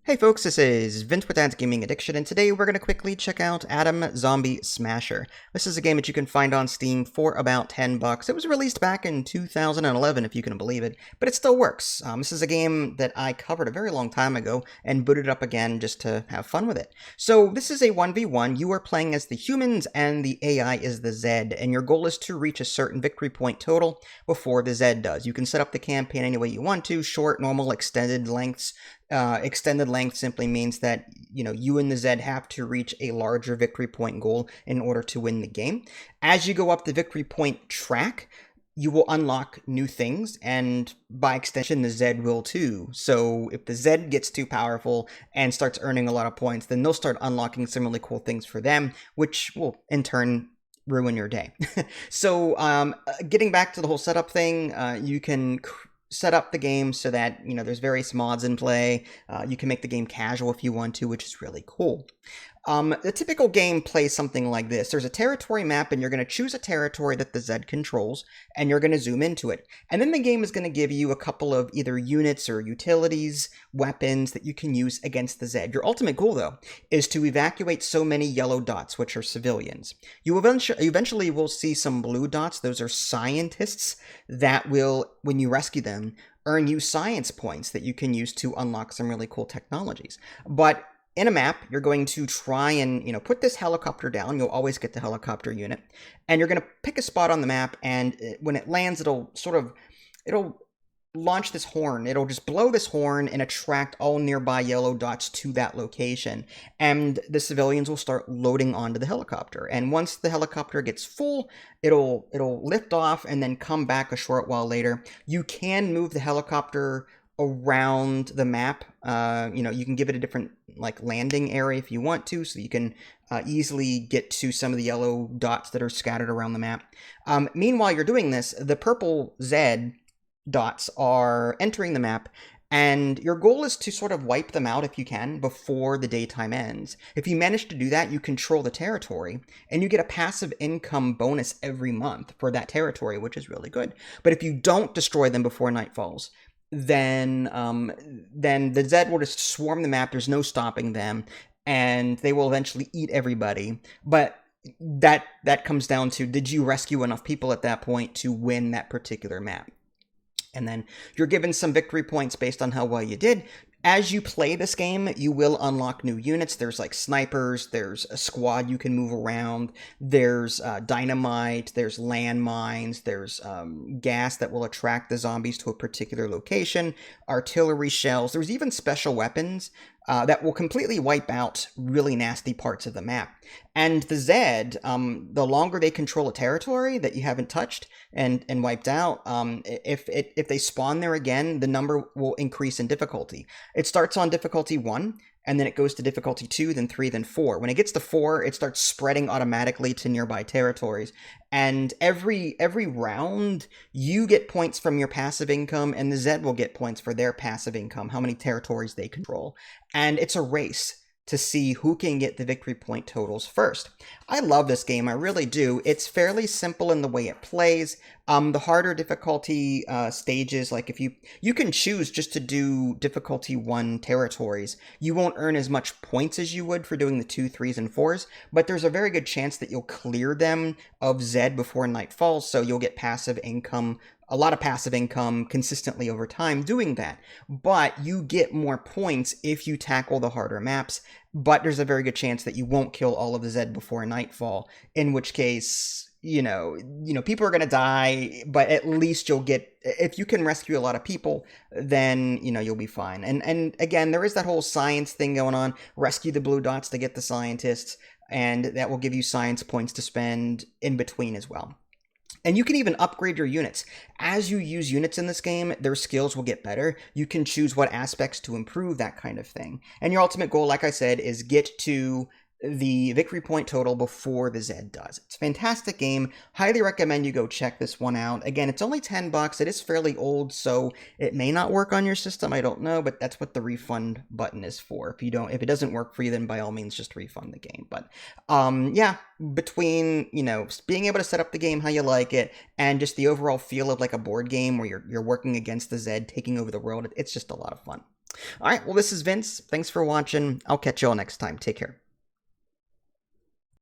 Hey folks, this is Vince with Dad's Gaming Addiction, and today we're going to quickly check out Atom Zombie Smasher. This is a game that you can find on Steam for about $10. It was released back in 2011, if you can believe it, but it still works. This is a game that I covered a very long time ago and booted up again just to have fun with it. So this is a 1v1. You are playing as the humans and the AI is the Zed, and your goal is to reach a certain victory point total before the Zed does. You can set up the campaign any way you want to, short, normal, extended lengths. Extended length simply means that, you and the Zed have to reach a larger victory point goal in order to win the game. As you go up the victory point track, you will unlock new things, and by extension, the Zed will too. So if the Zed gets too powerful and starts earning a lot of points, then they'll start unlocking some really cool things for them, which will in turn ruin your day. So getting back to the whole setup thing, you can set up the game so that, there's various mods in play. You can make the game casual if you want to, which is really cool. The typical game plays something like this. There's a territory map, and you're going to choose a territory that the Zed controls, and you're going to zoom into it. And then the game is going to give you a couple of either units or utilities, weapons that you can use against the Zed. Your ultimate goal, though, is to evacuate so many yellow dots, which are civilians. You eventually will see some blue dots. Those are scientists that will, when you rescue them, earn you science points that you can use to unlock some really cool technologies. But in a map, you're going to try and, put this helicopter down. You'll always get the helicopter unit. And you're going to pick a spot on the map, and when it lands, it'll launch this horn. It'll just blow this horn and attract all nearby yellow dots to that location. And the civilians will start loading onto the helicopter. And once the helicopter gets full, it'll lift off and then come back a short while later. You can move the helicopter around the map. You can give it a different landing area if you want to, so you can easily get to some of the yellow dots that are scattered around the map. Meanwhile you're doing this, the purple Zed dots are entering the map, and your goal is to sort of wipe them out if you can before the daytime ends. If you manage to do that, you control the territory, and you get a passive income bonus every month for that territory, which is really good. But if you don't destroy them before night falls, then the Zed will just swarm the map. There's no stopping them, and they will eventually eat everybody. But that comes down to, did you rescue enough people at that point to win that particular map? And then you're given some victory points based on how well you did. As you play this game, you will unlock new units. There's snipers, there's a squad you can move around, there's dynamite, there's landmines, there's gas that will attract the zombies to a particular location, artillery shells, there's even special weapons that will completely wipe out really nasty parts of the map. And the Zed, the longer they control a territory that you haven't touched and wiped out, if they spawn there again, the number will increase in difficulty. It starts on difficulty 1, and then it goes to difficulty 2, then 3, then 4. When it gets to 4, it starts spreading automatically to nearby territories. And every round, you get points from your passive income, and the Zed will get points for their passive income, how many territories they control. And it's a race to see who can get the victory point totals first. I love this game, I really do. It's fairly simple in the way it plays. The harder difficulty stages, if you can choose just to do difficulty 1 territories, you won't earn as much points as you would for doing the 2, 3s, and 4s, but there's a very good chance that you'll clear them of Zed before night falls, so you'll get passive income, a lot of passive income consistently over time doing that. But you get more points if you tackle the harder maps, but there's a very good chance that you won't kill all of the Zed before nightfall, in which case, people are going to die, but at least you'll get, if you can rescue a lot of people, then, you'll be fine. And again, there is that whole science thing going on. Rescue the blue dots to get the scientists, and that will give you science points to spend in between as well. And you can even upgrade your units. As you use units in this game, their skills will get better. You can choose what aspects to improve, that kind of thing. And your ultimate goal, like I said, is get to the victory point total before the Zed does. It's a fantastic game. Highly recommend you go check this one out. Again, it's only $10. It is fairly old, so it may not work on your system. I don't know, but that's what the refund button is for. If it doesn't work for you, then by all means just refund the game. But yeah, between being able to set up the game how you like it and just the overall feel of a board game where you're working against the Zed taking over the world, it's just a lot of fun. All right, well, this is Vince. Thanks for watching. I'll catch you all next time. Take care.